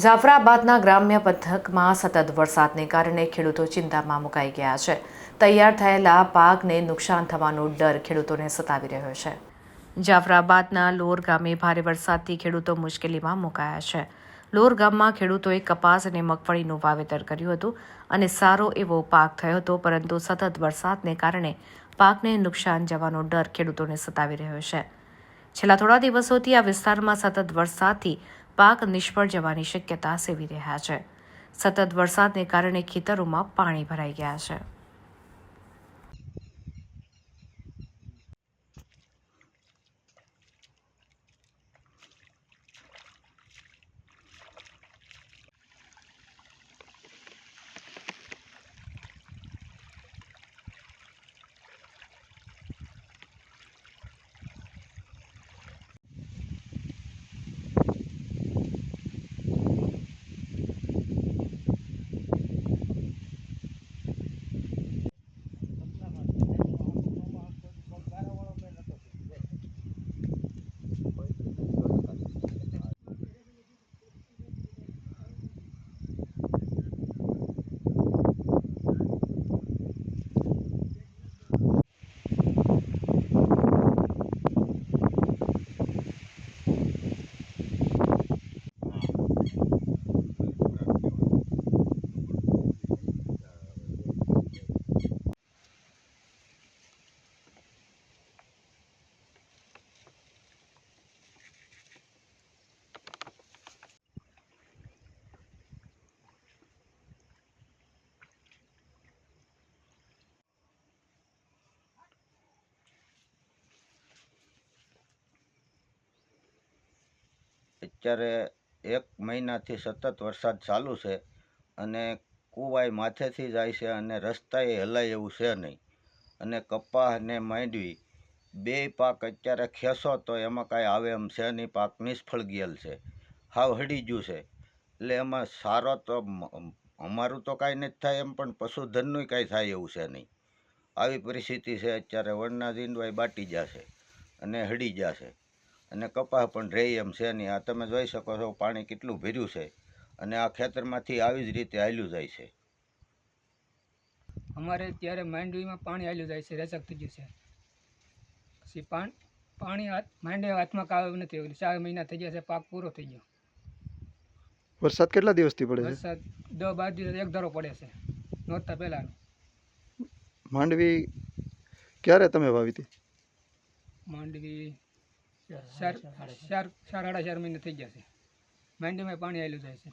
જાફરાબાદના ગ્રામ્ય પંથકમાં સતત વરસાદને કારણે ખેડૂતો ચિંતામાં મુકાઈ ગયા છે। તૈયાર થયેલા પાકને નુકસાન થવાનો ડર ખેડૂતોને સતાવી રહ્યો છે। જાફરાબાદના લોર ગામે ભારે વરસાદથી ખેડૂતો મુશ્કેલીમાં મુકાયા છે। લોર ગામમાં ખેડૂતોએ કપાસ અને મગફળીનું વાવેતર કર્યું હતું અને સારો એવો પાક થયો હતો, પરંતુ સતત વરસાદને કારણે પાકને નુકસાન જવાનો ડર ખેડૂતોને સતાવી રહ્યો છે। છેલ્લા થોડા દિવસોથી આ વિસ્તારમાં સતત વરસાદથી પાક નિષ્ફળ જવાની શક્યતા સેવી રહ્યા છે। સતત વરસાદને કારણે ખેતરોમાં પાણી ભરાઈ ગયા છે। અત્યારે 1 મહિનાથી સતત વરસાદ ચાલુ છે અને કુવાય માથેથી જાય છે અને રસ્તાએ હલાય એવું છે નહીં, અને કપાસ અને માંડવી બે પાક અત્યારે ખેંચો તો એમાં કાંઈ આવે એમ છે નહીં। પાક નિષ્ફળ ગયેલ છે, હાવ હળી ગયું છે। એટલે એમાં સારો તો અમારું તો કાંઈ નથી થાય એમ, પણ પશુધનનું કાંઈ થાય એવું છે નહીં। આવી પરિસ્થિતિ છે અત્યારે। વણના ઝીંડવાય બાટી જશે અને હળી જશે, અને કપાસ પણ રહે એમ છે નહીં। આ તમે જોઈ શકો છો પાણી કેટલું ભર્યું છે, અને આ ખેતરમાંથી આવી જ રીતે હાલ્યું જાય છે। અમારે ત્યારે માંડવીમાં પાણી હાલ્યું જાય છે, રેચક થઈ ગયું છે। પછી પાણી માંડવી હાથમાં કાવ નથી, 4 મહિના થઈ ગયા છે, પાક પૂરો થઈ ગયો। વરસાદ કેટલા દિવસથી પડે છે? વરસાદ 10-12 દિવસ એક ધારો પડે છે, નોરતા પહેલાનો। માંડવી ક્યારે તમે વાવી હતી? માંડવી 4 સાડા 4 મહિના થઈ ગયા છે, માંડવીમાં પાણી હાલ્યું જાય છે।